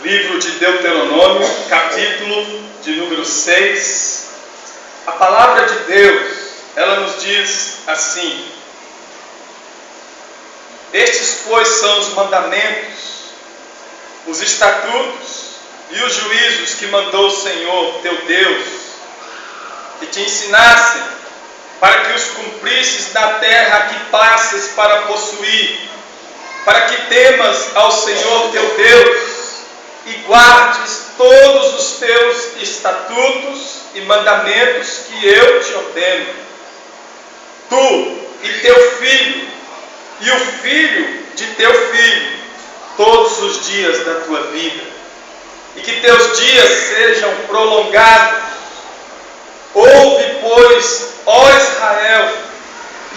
livro de Deuteronômio, capítulo de número 6. A palavra de Deus, ela nos diz assim: estes, pois, são os mandamentos, os estatutos e os juízos que mandou o Senhor teu Deus, que te ensinassem, para que os cumprisses na terra que passas para possuir, para que temas ao Senhor teu Deus e guardes todos os teus estatutos e mandamentos que eu te ordeno, tu e teu filho, e o filho de teu filho, todos os dias da tua vida, e que teus dias sejam prolongados. Ouve, pois, ó Israel,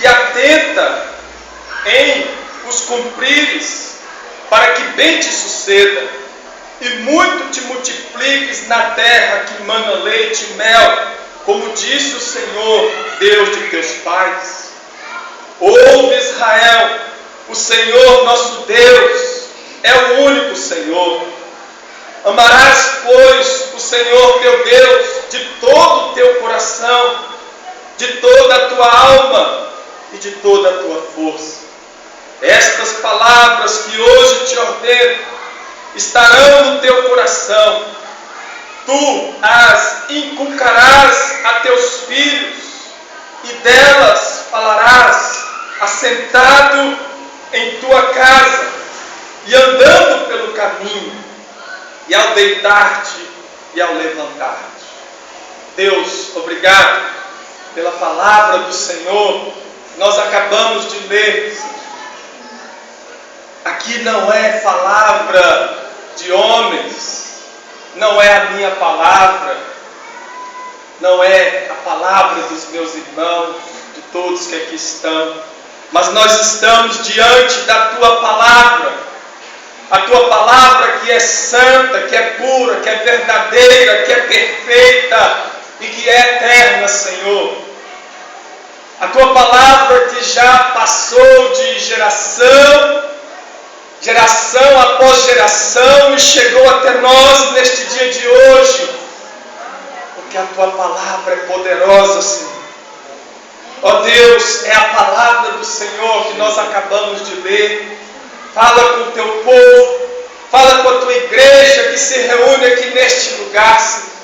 e atenta em os cumprires, para que bem te suceda, e muito te multipliques na terra que mana leite e mel, como disse o Senhor, Deus de teus pais. Ouve, Israel, o Senhor nosso Deus é o único Senhor. Amarás, pois, o Senhor teu Deus de todo o teu coração, de toda a tua alma e de toda a tua força. Estas palavras que hoje te ordeno estarão no teu coração. Tu as inculcarás a teus filhos, e delas falarás assentado em tua casa, e andando pelo caminho, e ao deitar-te e ao levantar-te. Deus, obrigado pela palavra do Senhor. Nós acabamos de ler. Aqui não é palavra de homens, não é a minha palavra, não é a palavra dos meus irmãos, de todos que aqui estão, mas nós estamos diante da tua palavra, a tua palavra que é santa, que é pura, que é verdadeira, que é perfeita e que é eterna, Senhor. A tua palavra que já passou de geração após geração e chegou até nós neste dia de hoje, porque a tua palavra é poderosa, Senhor. Ó Deus, é a palavra do Senhor que nós acabamos de ler. Fala com o teu povo, fala com a tua igreja que se reúne aqui neste lugar, Senhor.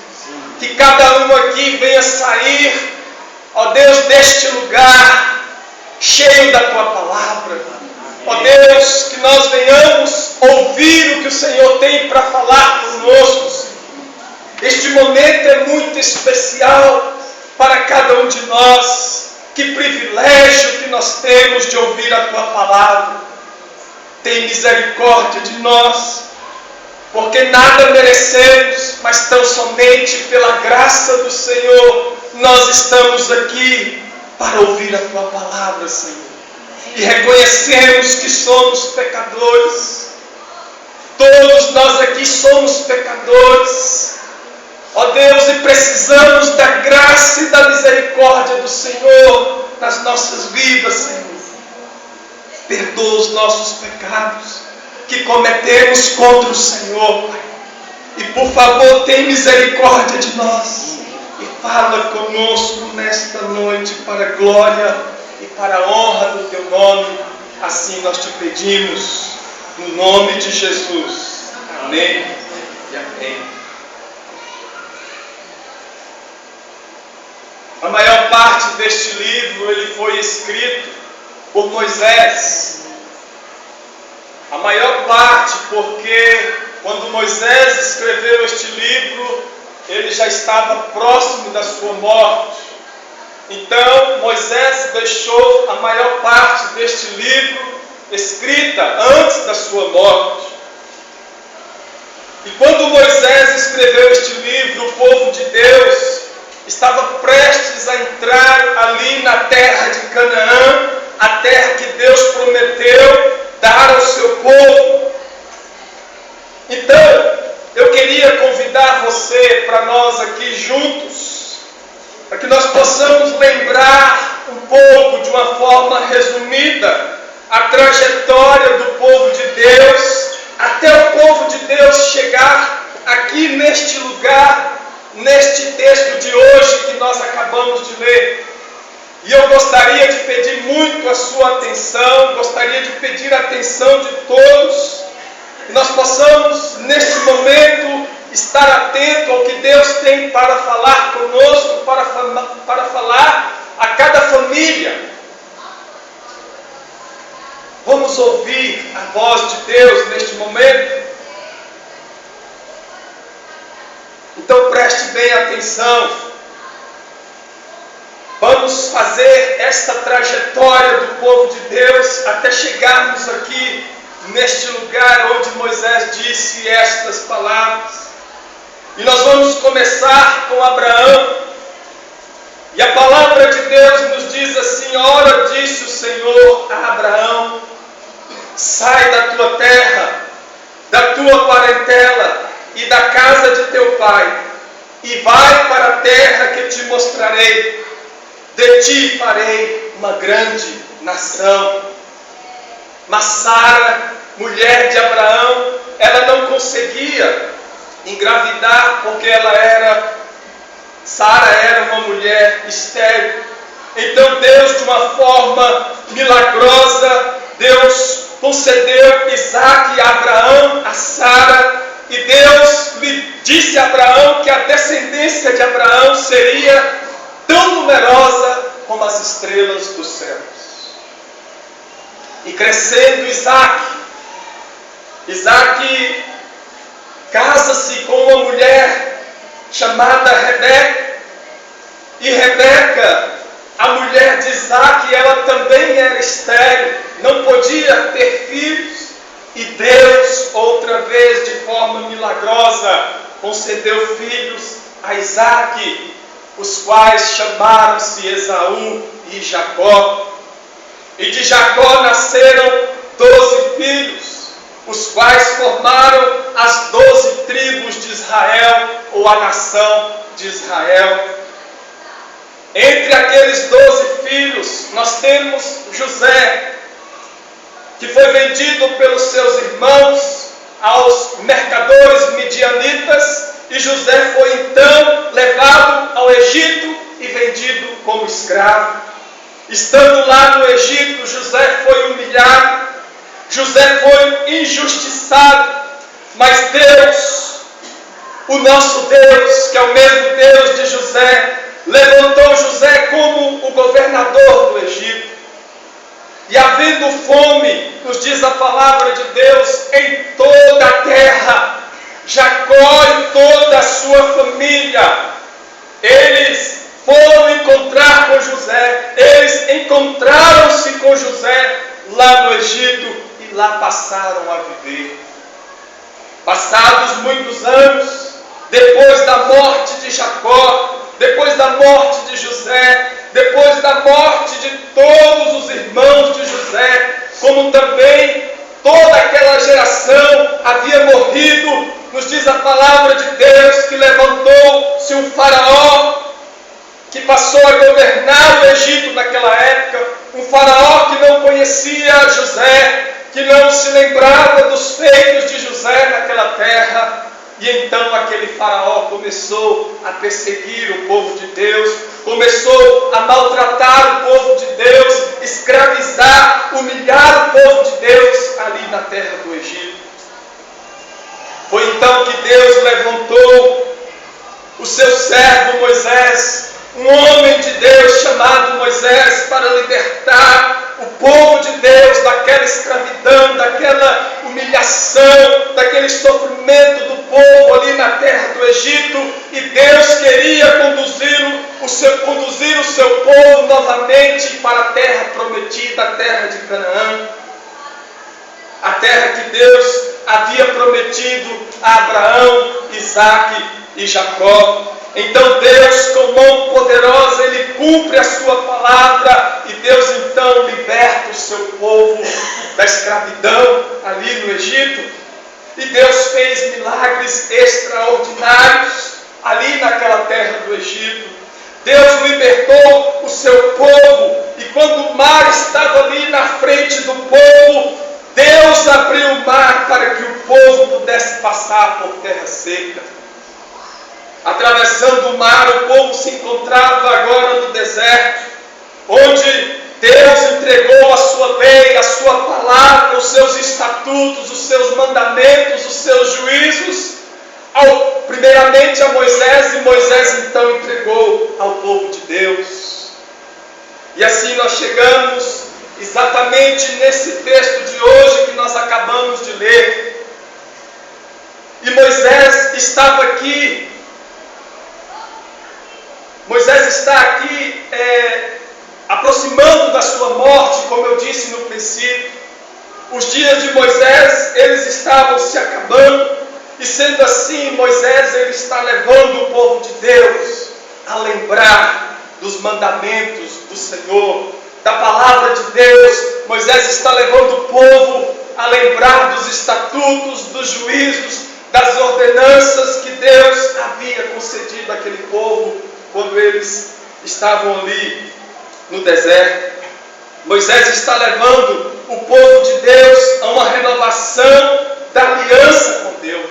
Que cada um aqui venha sair, ó Deus, deste lugar cheio da tua palavra. Ó Deus, que nós venhamos ouvir o que o Senhor tem para falar conosco, Senhor. Este momento é muito especial para cada um de nós. Que privilégio que nós temos de ouvir a tua palavra. Tem misericórdia de nós, porque nada merecemos, mas tão somente pela graça do Senhor nós estamos aqui para ouvir a tua palavra, Senhor. E reconhecemos que somos pecadores. Todos nós aqui somos pecadores, ó Deus, e precisamos da graça e da misericórdia do Senhor nas nossas vidas, Senhor. Perdoa os nossos pecados que cometemos contra o Senhor, Pai. E por favor, tem misericórdia de nós e fala conosco nesta noite para a glória e para a honra do teu nome. Assim nós te pedimos, no nome de Jesus. Amém e amém. A maior parte deste livro ele foi escrito por Moisés. A maior parte porque quando Moisés escreveu este livro, ele já estava próximo da sua morte. Então Moisés deixou a maior parte deste livro escrita antes da sua morte. E quando Moisés escreveu este livro, o povo de Deus estava prestes a entrar ali na terra de Canaã, a terra que Deus prometeu dar ao seu povo. Então, eu queria convidar você para nós aqui juntos, para que nós possamos lembrar um pouco, de uma forma resumida, a trajetória do povo de Deus, até o povo de Deus chegar gostaria de pedir muito a sua atenção, gostaria de pedir a atenção de todos, que nós possamos, neste momento, estar atento ao que Deus tem para falar conosco, para falar a cada família. Vamos ouvir a voz de Deus neste momento? Então preste bem atenção. Vamos fazer esta trajetória do povo de Deus até chegarmos aqui neste lugar onde Moisés disse estas palavras. E nós vamos começar com Abraão. E a palavra de Deus nos diz assim: ora, disse o Senhor a Abraão: sai da tua terra, da tua parentela e da casa de teu pai, e vai para a terra que te mostrarei. De ti farei uma grande nação. Mas Sara, mulher de Abraão, ela não conseguia engravidar, porque Sara era uma mulher estéril. Então Deus, de uma forma milagrosa, Deus concedeu Isaac a Abraão, a Sara, e Deus lhe disse a Abraão que a descendência de Abraão seria tão numerosa como as estrelas dos céus. E crescendo Isaac casa-se com uma mulher chamada Rebeca. E Rebeca, a mulher de Isaac, ela também era estéril, não podia ter filhos. E Deus, outra vez, de forma milagrosa, concedeu filhos a Isaac, os quais chamaram-se Esaú e Jacó. E de Jacó nasceram 12 filhos, os quais formaram as 12 tribos de Israel, ou a nação de Israel. Entre aqueles 12 filhos, nós temos José, que foi vendido pelos seus irmãos aos mercadores midianitas, e José foi então levado ao Egito e vendido como escravo. Estando lá no Egito, José foi humilhado, José foi injustiçado, mas Deus, o nosso Deus, que é o mesmo Deus de José, levantou José como o governador do Egito. E havendo fome, nos diz a palavra de Deus, em toda a terra, Jacó e toda a sua família, eles foram encontrar com José, eles encontraram-se com José lá no Egito e lá passaram a viver. Passados muitos anos, depois da morte de Jacó, depois da morte de José, depois da morte de todos os irmãos de José, como também toda aquela geração havia morrido, nos diz a palavra de Deus que levantou-se um faraó que passou a governar o Egito naquela época, um faraó que não conhecia José, que não se lembrava dos feitos de José naquela terra. E então aquele faraó começou a perseguir o povo de Deus, começou a maltratar o povo de Deus, escravizar, humilhar o povo de Deus ali na terra do Egito. Foi então que Deus levantou o seu servo Moisés, um homem de Deus chamado Moisés, para libertar o povo de Deus daquela escravidão, daquela humilhação, daquele sofrimento do povo ali na terra do Egito. E Deus queria conduzir o seu povo novamente para a terra prometida, a terra de Canaã, a terra que Deus havia prometido a Abraão, Isaque e Jacó. Então Deus, com mão poderosa, Ele cumpre a sua palavra, e Deus então liberta o seu povo da escravidão ali no Egito. E Deus fez milagres extraordinários ali naquela terra do Egito. Deus libertou o seu povo, e quando o mar estava ali na frente do povo, Deus abriu o mar para que o povo pudesse passar por terra seca. Atravessando o mar, o povo se encontrava agora no deserto, onde Deus entregou a sua lei, a sua palavra, os seus estatutos, os seus mandamentos, os seus juízos, primeiramente a Moisés, e Moisés então entregou ao povo de Deus. E assim nós chegamos exatamente nesse texto de hoje que nós acabamos de ler. E Moisés estava aqui, Moisés está aqui aproximando da sua morte, como eu disse no princípio. Os dias de Moisés, eles estavam se acabando, e sendo assim, Moisés ele está levando o povo de Deus a lembrar dos mandamentos do Senhor, da palavra de Deus. Moisés está levando o povo a lembrar dos estatutos, dos juízos, das ordenanças que Deus havia concedido àquele povo quando eles estavam ali no deserto. Moisés está levando o povo de Deus a uma renovação da aliança com Deus.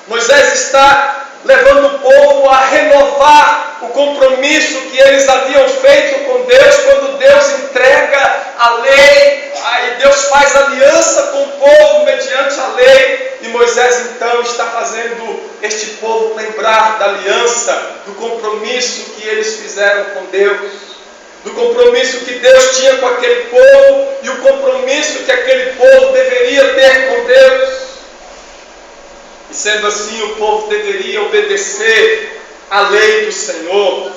Moisés está levando o povo a renovar o compromisso que eles haviam feito com Deus quando Deus entrega a lei. Aí Deus faz aliança com o povo mediante a lei, e Moisés então está fazendo este povo lembrar da aliança, do compromisso que eles fizeram com Deus, do compromisso que Deus tinha com aquele povo e o compromisso que aquele povo deveria ter com Deus. E sendo assim, o povo deveria obedecer à lei do Senhor,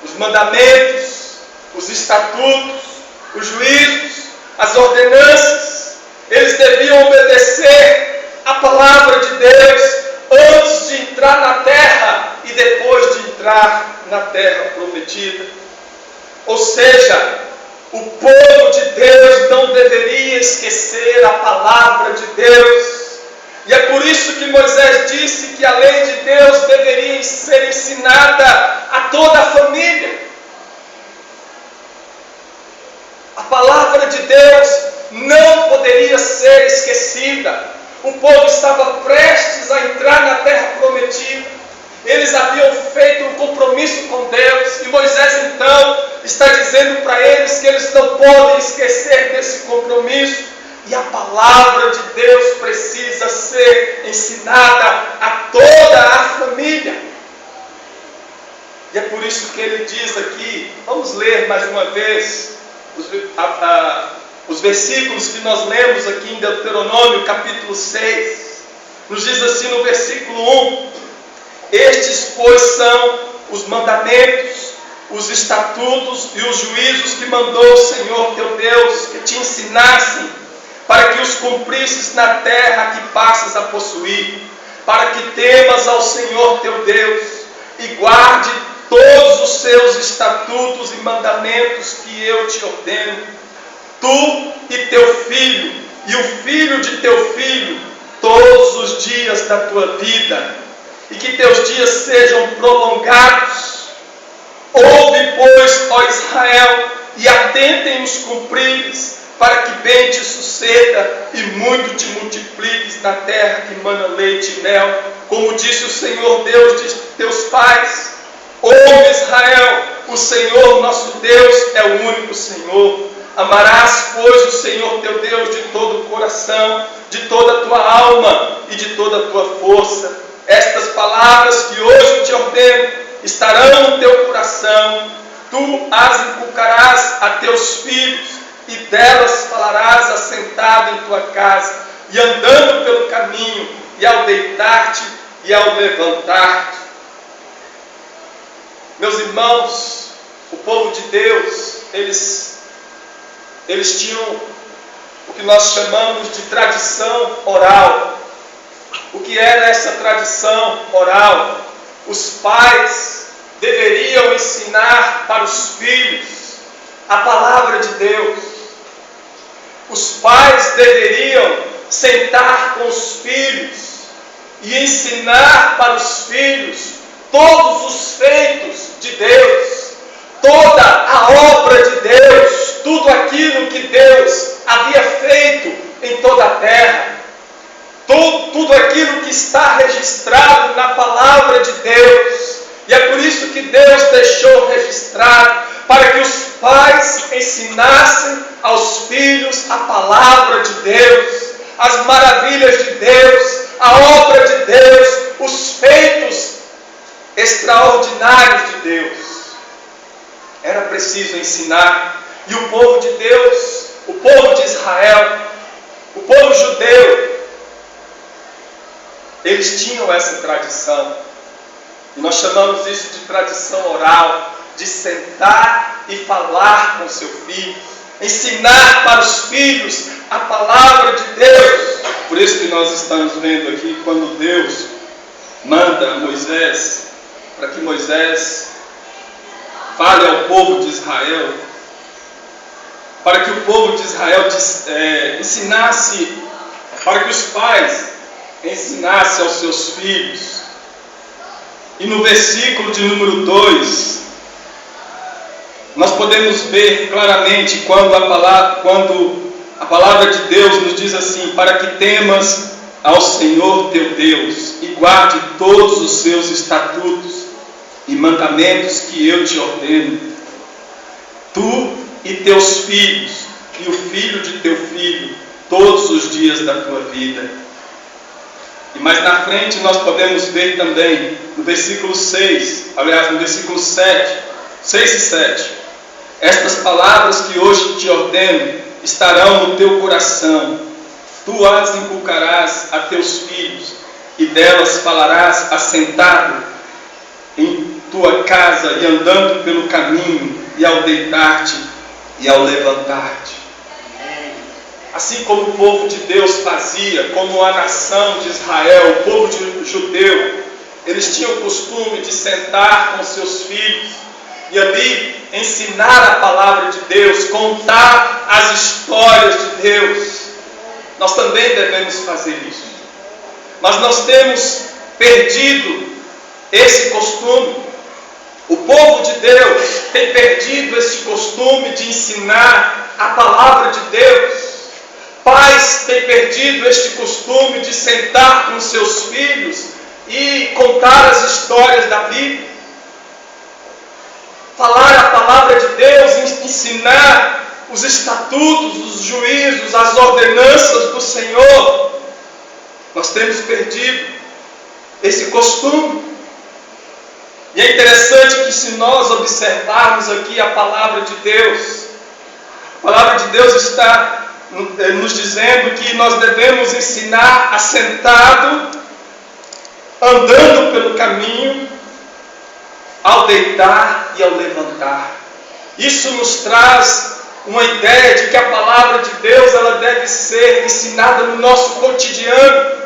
os mandamentos, os estatutos, os juízos, as ordenanças. Eles deviam obedecer a palavra de Deus antes de entrar na terra e depois de entrar na terra prometida. Ou seja, o povo de Deus não deveria esquecer a palavra de Deus. E é por isso que Moisés disse que a lei de Deus deveria ser ensinada a toda a família. A palavra de Deus não poderia ser esquecida. O povo estava prestes a entrar na terra prometida. Eles haviam feito um compromisso com Deus, e Moisés então está dizendo para eles que eles não podem esquecer desse compromisso. E a palavra de Deus precisa ser ensinada a toda a família. E é por isso que ele diz aqui, vamos ler mais uma vez os versículos que nós lemos aqui em Deuteronômio capítulo 6. Nos diz assim no versículo 1: estes, pois, são os mandamentos, os estatutos e os juízos que mandou o Senhor teu Deus, que te ensinassem, para que os cumprisses na terra que passas a possuir, para que temas ao Senhor teu Deus, e guarde todos os seus estatutos e mandamentos que eu te ordeno, tu e teu filho, e o filho de teu filho, todos os dias da tua vida, e que teus dias sejam prolongados. Ouve, pois, ó Israel, e atentem os cumpríveis, para que bem te suceda e muito te multipliques na terra que mana leite e mel, como disse o Senhor Deus de teus pais. Ouve, Israel, o Senhor nosso Deus é o único Senhor. Amarás, pois, o Senhor teu Deus de todo o coração, de toda a tua alma e de toda a tua força. Estas palavras que hoje te ordeno estarão no teu coração. Tu as inculcarás a teus filhos, e delas falarás assentado em tua casa, e andando pelo caminho, e ao deitar-te e ao levantar-te. Meus irmãos, o povo de Deus, eles tinham o que nós chamamos de tradição oral. O que era essa tradição oral? Os pais deveriam ensinar para os filhos a palavra de Deus. Os pais deveriam sentar com os filhos e ensinar para os filhos todos os feitos de Deus, toda a obra de Deus, tudo aquilo que Deus havia feito em toda a terra, tudo aquilo que está registrado na palavra de Deus. E é por isso que Deus deixou registrado, para que os pais ensinassem aos filhos a palavra de Deus, as maravilhas de Deus, a obra de Deus, os feitos extraordinários de Deus. Era preciso ensinar. E o povo de Deus, o povo de Israel, o povo judeu, eles tinham essa tradição. E nós chamamos isso de tradição oral, de sentar e falar com seu filho, ensinar para os filhos a palavra de Deus. Por isso que nós estamos vendo aqui, quando Deus manda a Moisés, para que Moisés fale ao povo de Israel, para que o povo de Israel ensinasse, para que os pais ensinassem aos seus filhos. E no versículo de número 2, nós podemos ver claramente quando a palavra de Deus nos diz assim: para que temas ao Senhor teu Deus e guarde todos os seus estatutos e mandamentos que eu te ordeno, tu e teus filhos e o filho de teu filho, todos os dias da tua vida. E mais na frente nós podemos ver também, no versículo 6, aliás, no versículo 7, 6 e 7, estas palavras que hoje te ordeno estarão no teu coração, tu as inculcarás a teus filhos, e delas falarás assentado em tua casa e andando pelo caminho, e ao deitar-te e ao levantar-te. Assim como o povo de Deus fazia, como a nação de Israel, o povo judeu, eles tinham o costume de sentar com seus filhos e ali ensinar a palavra de Deus, contar as histórias de Deus. Nós também devemos fazer isso. Mas nós temos perdido esse costume. O povo de Deus tem perdido esse costume de ensinar a palavra de Deus. Pais têm perdido este costume de sentar com seus filhos e contar as histórias da Bíblia. Falar a palavra de Deus, ensinar os estatutos, os juízos, as ordenanças do Senhor. Nós temos perdido esse costume. E é interessante que, se nós observarmos aqui a palavra de Deus, a palavra de Deus está nos dizendo que nós devemos ensinar assentado, andando pelo caminho, ao deitar e ao levantar. Isso nos traz uma ideia de que a palavra de Deus ela deve ser ensinada no nosso cotidiano,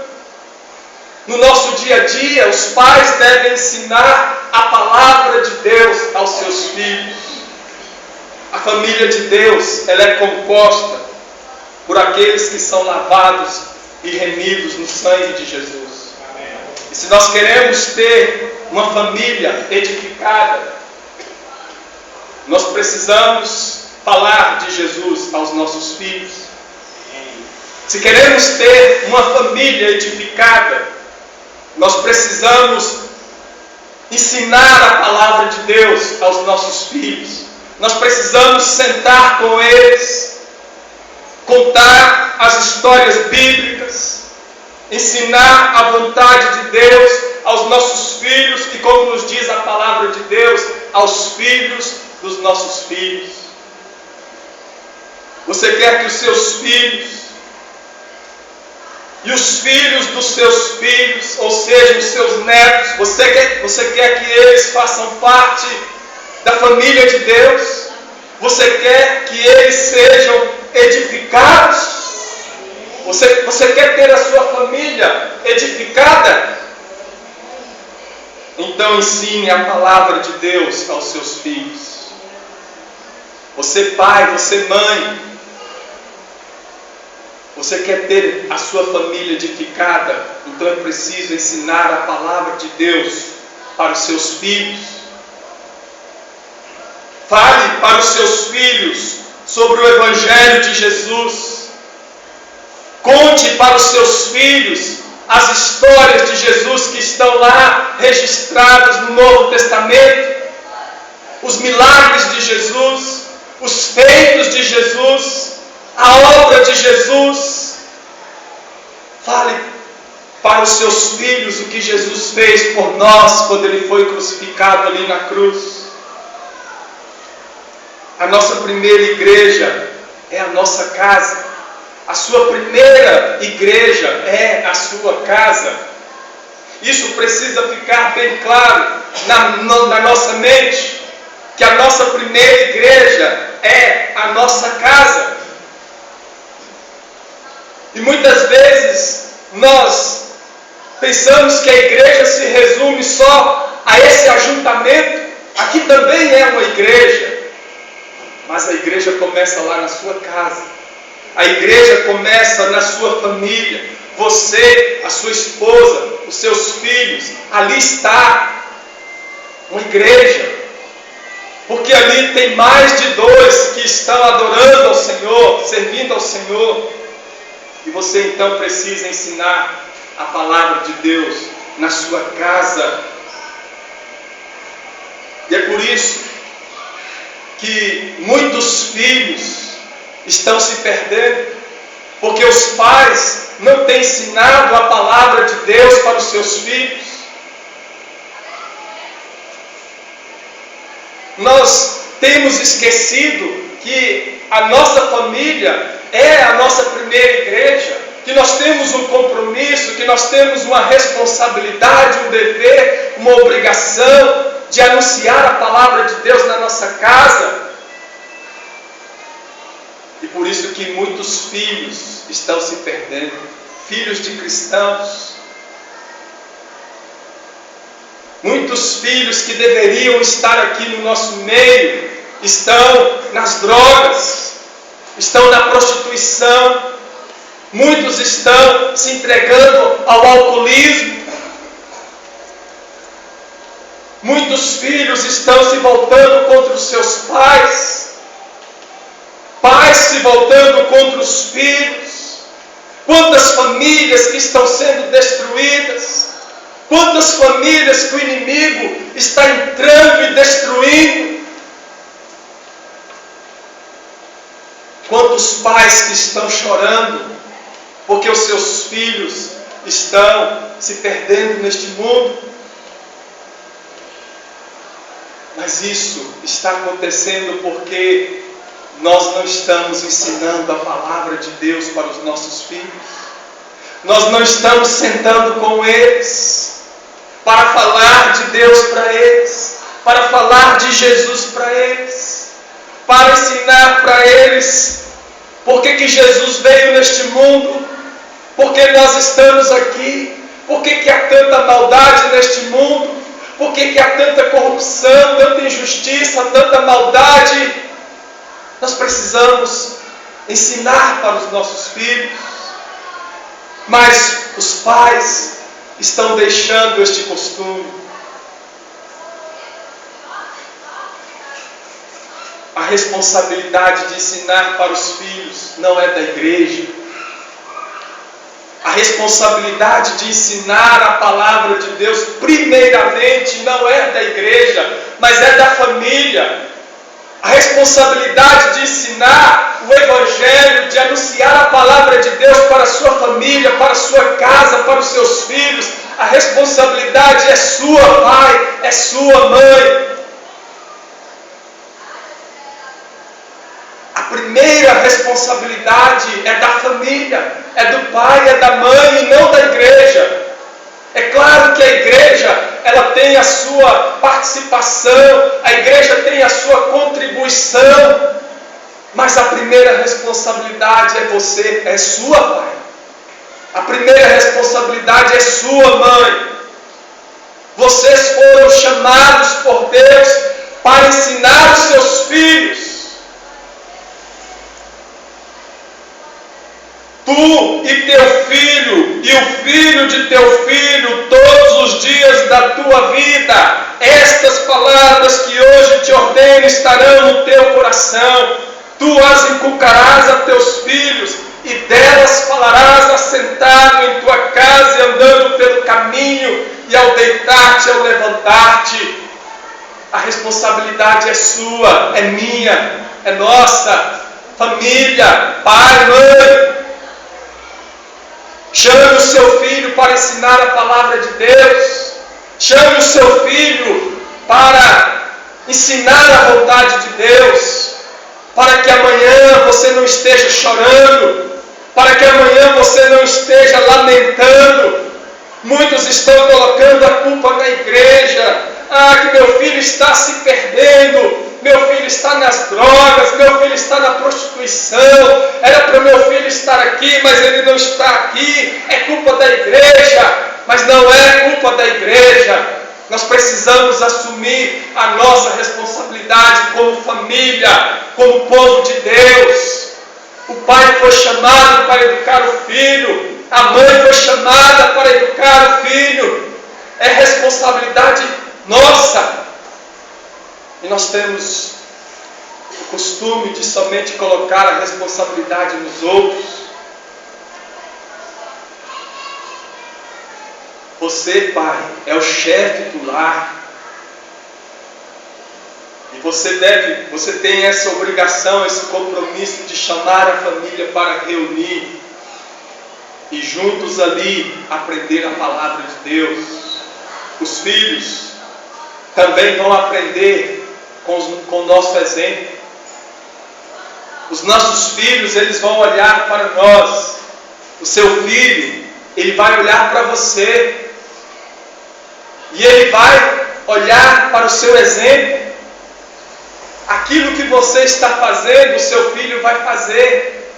no nosso dia a dia. Os pais devem ensinar a palavra de Deus aos seus filhos. A família de Deus ela é composta por aqueles que são lavados e remidos no sangue de Jesus. Amém. E se nós queremos ter uma família edificada, nós precisamos falar de Jesus aos nossos filhos. Se queremos ter uma família edificada, nós precisamos ensinar a palavra de Deus aos nossos filhos. Nós precisamos sentar com eles, contar as histórias bíblicas, ensinar a vontade de Deus aos nossos filhos e, como nos diz a palavra de Deus, aos filhos dos nossos filhos. Você quer que os seus filhos e os filhos dos seus filhos, ou seja, os seus netos, você quer que eles façam parte da família de Deus? Você quer que eles sejam edificados? Você quer ter a sua família edificada? Então ensine a palavra de Deus aos seus filhos. Você pai, você mãe, você quer ter a sua família edificada? Então é preciso ensinar a palavra de Deus para os seus filhos. Fale para os seus filhos sobre o Evangelho de Jesus. Conte para os seus filhos as histórias de Jesus que estão lá registradas no Novo Testamento. os milagres de Jesus, os feitos de Jesus, a obra de Jesus. Fale para os seus filhos o que Jesus fez por nós quando Ele foi crucificado ali na cruz. A nossa primeira igreja é a nossa casa. A sua primeira igreja é a sua casa. Isso precisa ficar bem claro na nossa mente, que a nossa primeira igreja é a nossa casa. E muitas vezes nós pensamos que a igreja se resume só a esse ajuntamento. Aqui também é uma igreja, mas a igreja começa lá na sua casa. A igreja começa na sua família. Você, a sua esposa, os seus filhos, ali está uma igreja. Porque ali tem mais de 2 que estão adorando ao Senhor, servindo ao Senhor. E você então precisa ensinar a palavra de Deus na sua casa. E é por isso que muitos filhos estão se perdendo, porque os pais não têm ensinado a palavra de Deus para os seus filhos. Nós temos esquecido que a nossa família é a nossa primeira igreja, que nós temos um compromisso, que nós temos uma responsabilidade, um dever, uma obrigação de anunciar a palavra de Deus na nossa casa. E por isso que muitos filhos estão se perdendo, filhos de cristãos. Muitos filhos que deveriam estar aqui no nosso meio estão nas drogas, estão na prostituição, muitos estão se entregando ao alcoolismo, muitos filhos estão se voltando contra os seus pais, pais se voltando contra os filhos. Quantas famílias que estão sendo destruídas, quantas famílias que o inimigo está entrando e destruindo. Quantos pais que estão chorando porque os seus filhos estão se perdendo neste mundo. Mas isso está acontecendo porque nós não estamos ensinando a palavra de Deus para os nossos filhos. Nós não estamos sentando com eles para falar de Deus para eles, para falar de Jesus para eles, para ensinar para eles por que Jesus veio neste mundo, por que nós estamos aqui, por que há tanta maldade neste mundo, por que há tanta corrupção, tanta injustiça, tanta maldade. Nós precisamos ensinar para os nossos filhos, mas os pais estão deixando este costume. A responsabilidade de ensinar para os filhos não é da igreja. A responsabilidade de ensinar a palavra de Deus, primeiramente, não é da igreja, mas é da família. A responsabilidade de ensinar o Evangelho, de anunciar a palavra de Deus para a sua família, para a sua casa, para os seus filhos, a responsabilidade é sua, pai, é sua, mãe. A primeira responsabilidade é da família, é do pai, é da mãe e não da igreja. É claro que a igreja, ela tem a sua participação, a igreja tem a sua contribuição, mas a primeira responsabilidade é você, é sua, pai. A primeira responsabilidade é sua, mãe. Vocês foram chamados por Deus para ensinar os seus filhos. Tu e teu filho, e o filho de teu filho, todos os dias da tua vida, estas palavras que hoje te ordeno estarão no teu coração. Tu as inculcarás a teus filhos, e delas falarás assentado em tua casa e andando pelo caminho, e ao deitar-te e ao levantar-te. A responsabilidade é sua, é minha, é nossa. Família, pai, mãe. Chame o seu filho para ensinar a palavra de Deus. Chame o seu filho para ensinar a vontade de Deus. Para que amanhã você não esteja chorando. Para que amanhã você não esteja lamentando. Muitos estão colocando a culpa na igreja. Que meu filho está se perdendo. Meu filho está nas drogas. Meu filho está na prostituição. Era para o meu filho estar aqui, mas ele não está aqui. É culpa da igreja. Mas não é culpa da igreja. Nós precisamos assumir a nossa responsabilidade como família, como povo de Deus. O pai foi chamado para educar o filho. A mãe foi chamada para educar o filho. É responsabilidade nossa. E nós temos o costume de somente colocar a responsabilidade nos outros. Você, pai, é o chefe do lar. E você tem essa obrigação, esse compromisso de chamar a família para reunir e juntos ali aprender a palavra de Deus. Os filhos também vão aprender com o nosso exemplo. Os nossos filhos, eles vão olhar para nós. O seu filho, ele vai olhar para você. E ele vai olhar para o seu exemplo. Aquilo que você está fazendo, o seu filho vai fazer.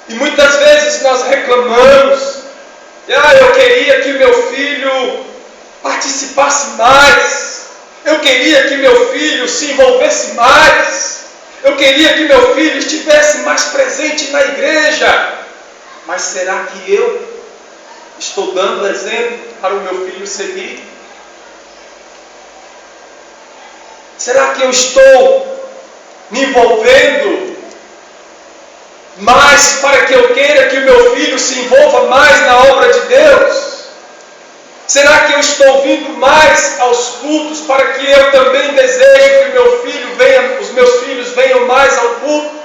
E muitas vezes nós reclamamos. Eu queria que meu filho participasse mais. Eu queria que meu filho se envolvesse mais. Eu queria que meu filho estivesse mais presente na igreja. Mas será que eu estou dando exemplo para o meu filho seguir? Será que eu estou me envolvendo mais para que eu queira que o meu filho se envolva mais na obra de Deus? Será que eu estou vindo mais aos cultos para que eu também deseje que os meus filhos venham mais ao culto?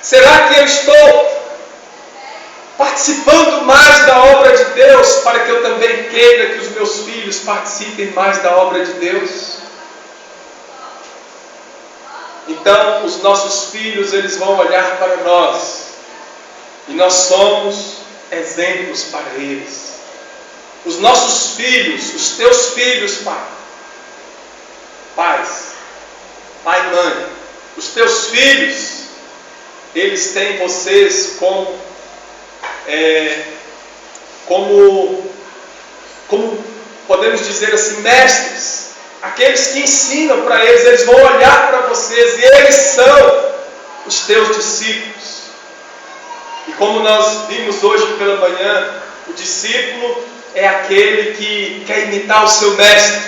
Será que eu estou participando mais da obra de Deus para que eu também queira que os meus filhos participem mais da obra de Deus? Então, os nossos filhos, eles vão olhar para nós e nós somos exemplos para eles. Os nossos filhos, os teus filhos, pai e mãe, os teus filhos, eles têm vocês como podemos dizer assim, mestres. Aqueles que ensinam para eles, eles vão olhar para vocês e eles são os teus discípulos. E como nós vimos hoje pela manhã, o discípulo é aquele que quer imitar o seu mestre.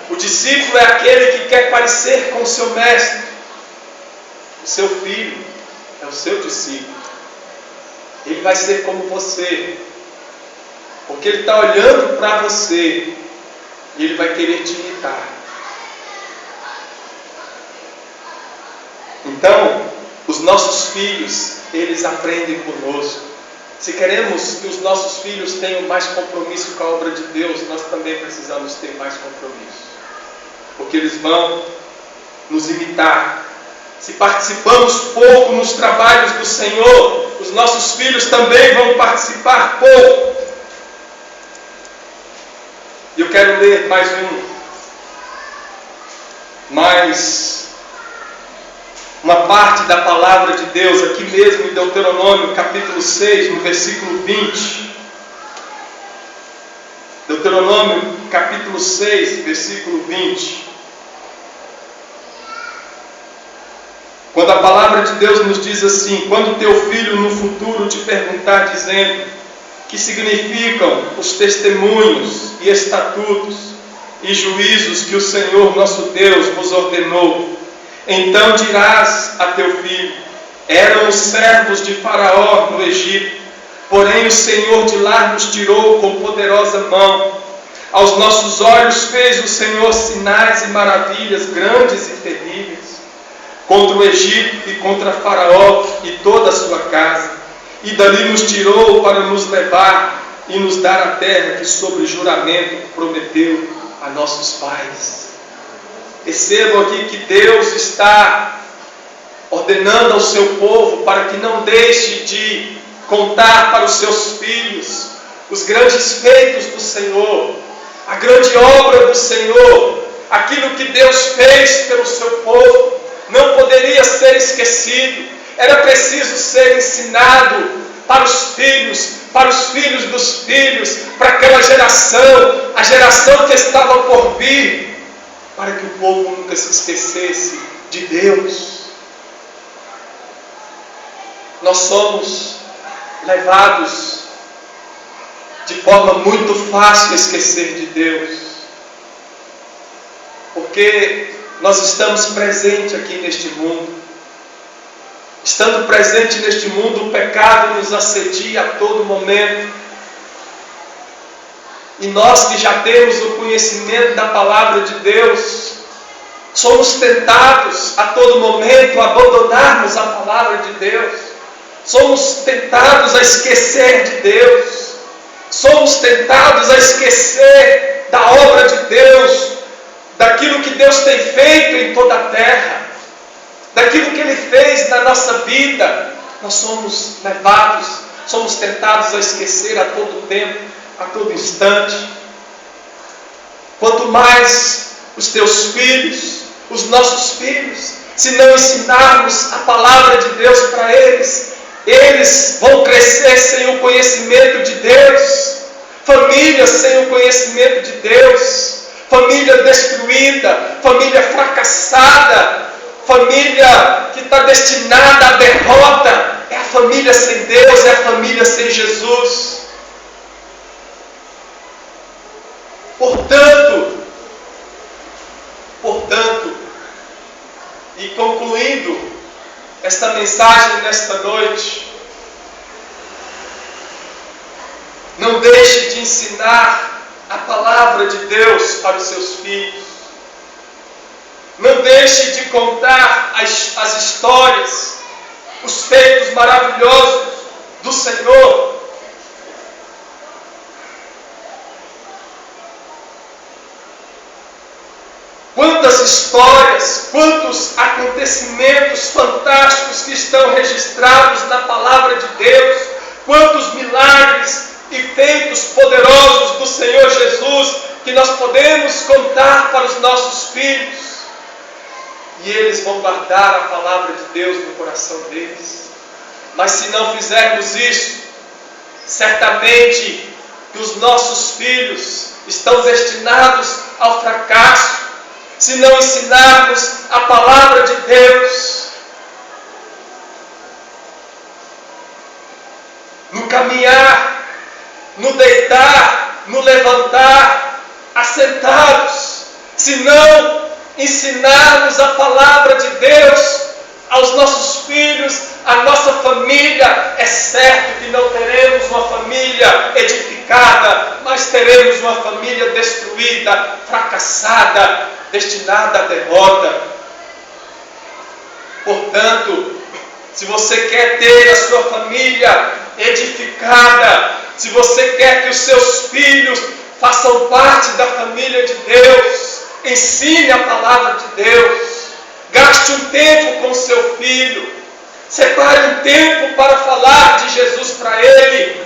O discípulo é aquele que quer parecer com o seu mestre. O seu filho é o seu discípulo. Ele vai ser como você, porque ele está olhando para você e ele vai querer te imitar. Então, os nossos filhos, eles aprendem conosco. Se queremos que os nossos filhos tenham mais compromisso com a obra de Deus, nós também precisamos ter mais compromisso, porque eles vão nos imitar. Se participamos pouco nos trabalhos do Senhor, os nossos filhos também vão participar pouco. E eu quero ler mais uma parte da palavra de Deus, aqui mesmo em Deuteronômio, capítulo 6, no versículo 20. Deuteronômio, capítulo 6, versículo 20. Quando a palavra de Deus nos diz assim: quando teu filho no futuro te perguntar, dizendo: que significam os testemunhos e estatutos e juízos que o Senhor nosso Deus vos ordenou, então dirás a teu filho: eram os servos de Faraó no Egito, porém o Senhor de lá nos tirou com poderosa mão. Aos nossos olhos fez o Senhor sinais e maravilhas grandes e terríveis contra o Egito e contra Faraó e toda a sua casa. E dali nos tirou para nos levar e nos dar a terra que sobre juramento prometeu a nossos pais. Percebam aqui que Deus está ordenando ao seu povo para que não deixe de contar para os seus filhos os grandes feitos do Senhor, a grande obra do Senhor, aquilo que Deus fez pelo seu povo. Não poderia ser esquecido, era preciso ser ensinado para os filhos dos filhos, para aquela geração, a geração que estava por vir, para que o povo nunca se esquecesse de Deus. Nós somos levados de forma muito fácil a esquecer de Deus, porque nós estamos presentes aqui neste mundo. Estando presente neste mundo, o pecado nos assedia a todo momento. E nós que já temos o conhecimento da palavra de Deus, somos tentados a todo momento a abandonarmos a palavra de Deus. Somos tentados a esquecer de Deus. Somos tentados a esquecer da obra de Deus, daquilo que Deus tem feito em toda a terra, daquilo que Ele fez na nossa vida. Nós somos levados, somos tentados a esquecer a todo tempo, a todo instante. Quanto mais os teus filhos, os nossos filhos, se não ensinarmos a palavra de Deus para eles, eles vão crescer sem o conhecimento de Deus. Famílias sem o conhecimento de Deus, família destruída, família fracassada, família que está destinada à derrota. É a família sem Deus, é a família sem Jesus. Portanto, e concluindo esta mensagem nesta noite, não deixe de ensinar a palavra de Deus para os seus filhos. Não deixe de contar as histórias, os feitos maravilhosos do Senhor. Quantas histórias, quantos acontecimentos fantásticos que estão registrados na palavra de Deus, quantos milagres e feitos poderosos do Senhor Jesus que nós podemos contar para os nossos filhos, e eles vão guardar a palavra de Deus no coração deles. Mas se não fizermos isso, certamente que os nossos filhos estão destinados ao fracasso, se não ensinarmos a palavra de Deus. No caminhar, no deitar, no levantar, assentados, se não ensinarmos a palavra de Deus aos nossos filhos, à nossa família, é certo que não teremos uma família edificada, mas teremos uma família destruída, fracassada, destinada à derrota. Portanto, se você quer ter a sua família edificada, se você quer que os seus filhos façam parte da família de Deus, ensine a palavra de Deus. Gaste um tempo com seu filho. Separe um tempo para falar de Jesus para ele.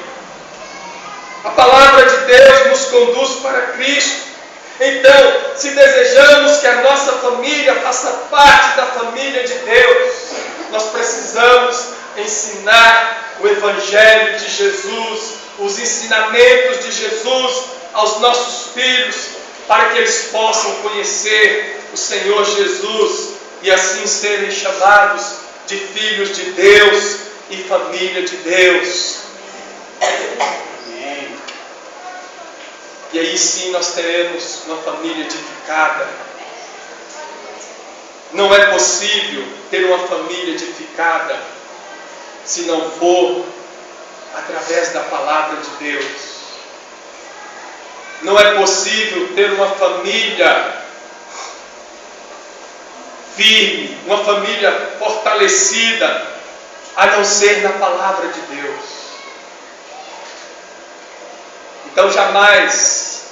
A palavra de Deus nos conduz para Cristo. Então, se desejamos que a nossa família faça parte da família de Deus, nós precisamos ensinar o Evangelho de Jesus, os ensinamentos de Jesus aos nossos filhos, para que eles possam conhecer o Senhor Jesus e assim serem chamados de filhos de Deus e família de Deus. E aí sim nós teremos uma família edificada. Não é possível ter uma família edificada se não for através da palavra de Deus. não é possível ter uma família firme, uma família fortalecida, a não ser na palavra de Deus. Então jamais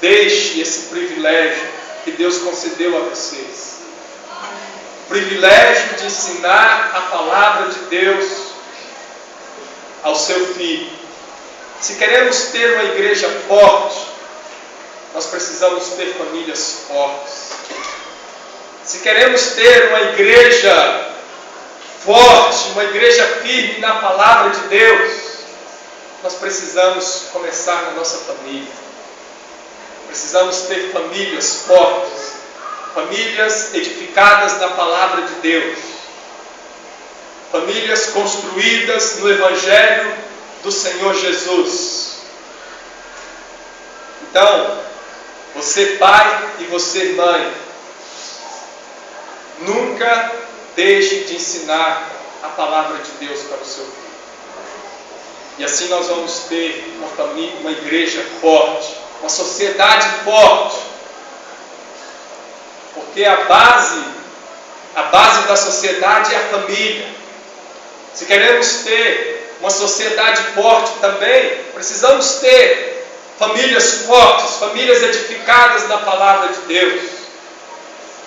deixe esse privilégio que Deus concedeu a vocês. O privilégio de ensinar a palavra de Deus ao seu filho. Se queremos ter uma igreja forte, nós precisamos ter famílias fortes. Se queremos ter uma igreja forte, uma igreja firme na palavra de Deus, nós precisamos começar na nossa família. Precisamos ter famílias fortes, famílias edificadas na palavra de Deus, famílias construídas no Evangelho do Senhor Jesus. Então, você pai e você mãe, nunca deixe de ensinar a palavra de Deus para o seu filho. E assim nós vamos ter uma família, uma igreja forte, uma sociedade forte. Porque a base da sociedade é a família. Se queremos ter uma sociedade forte também, precisamos ter famílias fortes, famílias edificadas na palavra de Deus.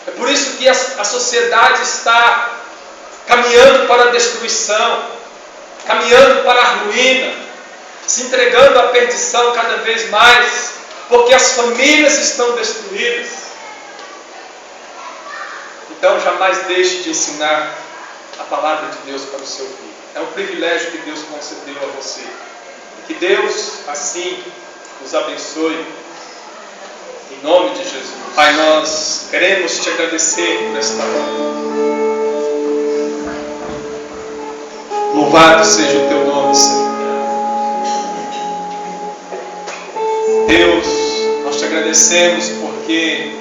É por isso que a sociedade está caminhando para a destruição, caminhando para a ruína, se entregando à perdição cada vez mais, porque as famílias estão destruídas. Então jamais deixe de ensinar a palavra de Deus para o seu filho. É um privilégio que Deus concedeu a você. Que Deus assim nos abençoe. Em nome de Jesus. Pai, nós queremos te agradecer por esta hora. Louvado seja o teu nome, Senhor. Deus, nós te agradecemos porque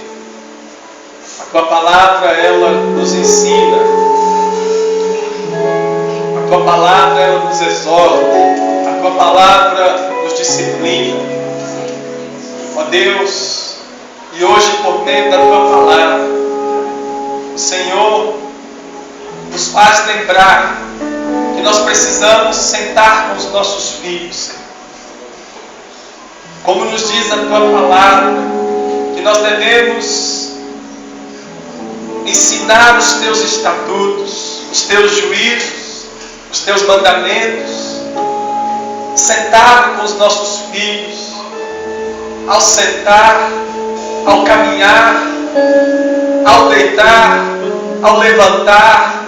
a tua palavra, ela nos ensina. A tua palavra, ela nos exorta. A tua palavra nos disciplina. Ó Deus, e hoje por meio da tua palavra, o Senhor nos faz lembrar que nós precisamos sentar com os nossos filhos, Senhor. Como nos diz a tua palavra, que nós devemos ensinar os teus estatutos, os teus juízos, os teus mandamentos, sentar com os nossos filhos, ao sentar, ao caminhar, ao deitar, ao levantar.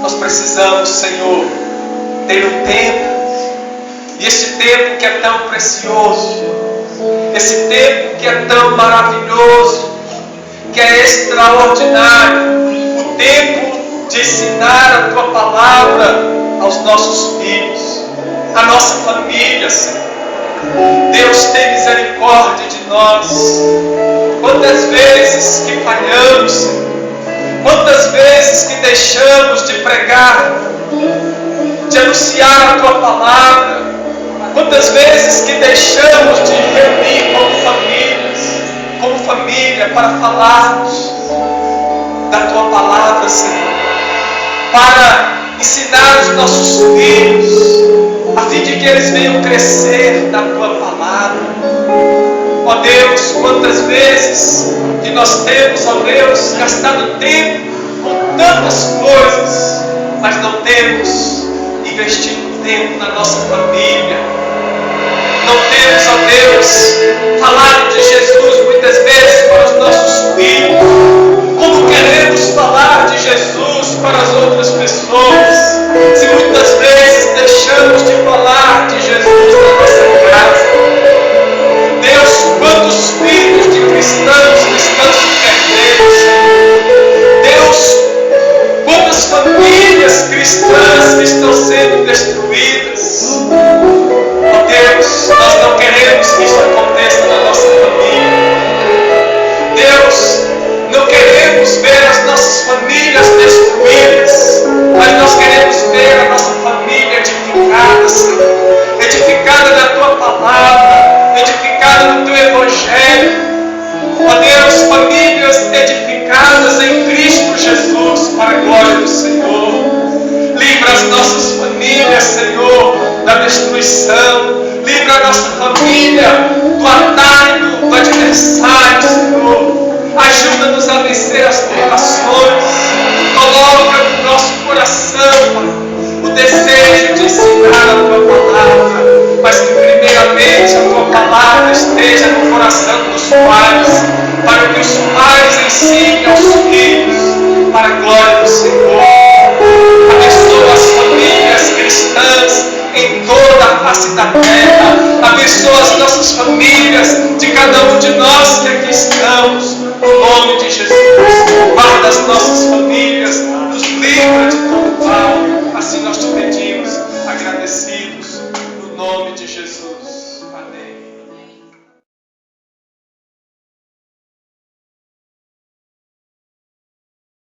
Nós precisamos, Senhor, ter um tempo, e esse tempo que é tão precioso, esse tempo que é tão maravilhoso, que é extraordinário, o tempo de ensinar a tua palavra aos nossos filhos, à nossa família, Senhor. Deus, tem misericórdia de nós. Quantas vezes que falhamos, Senhor. Quantas vezes que deixamos de pregar, de anunciar a tua palavra. Quantas vezes que deixamos de reunir como família, para falarmos da tua palavra, Senhor. Para ensinar os nossos filhos, a fim de que eles venham crescer na tua palavra. Ó Deus, quantas vezes que nós temos, ó Deus, gastado tempo com tantas coisas, mas não temos investido tempo na nossa família. Não temos, ó Deus, falado de Jesus muitas vezes para os nossos filhos. Como queremos falar de Jesus para as outras pessoas, se muitas vezes deixamos de falar de Jesus na nossa casa? Deus, quantos filhos de cristãos que estão se perdendo, Senhor? Deus, quantas famílias cristãs que estão sendo destruídas? Ó Deus, nós não queremos que isso aconteça na nossa família. Deus, não queremos ver as nossas famílias destruídas, mas nós queremos palavra, edificada no teu evangelho. Ó Deus, famílias edificadas em Cristo Jesus, para a glória do Senhor. Livra as nossas famílias, Senhor, da destruição. Livra a nossa família do ataque do adversário, Senhor. Ajuda-nos a vencer as tentações. Coloca no nosso coração, Pai, o desejo de ensinar a Tua palavra, mas que primeiramente a Tua palavra esteja no coração dos pais, para que os pais ensinem aos filhos, para a glória do Senhor. Abençoa as famílias cristãs em toda a face da terra. Abençoa as nossas famílias, de cada um de nós que aqui estamos, no nome de Jesus. Guarda as nossas famílias, nos livra de todo mal. Assim nós te pedimos, agradecidos, no nome de Jesus.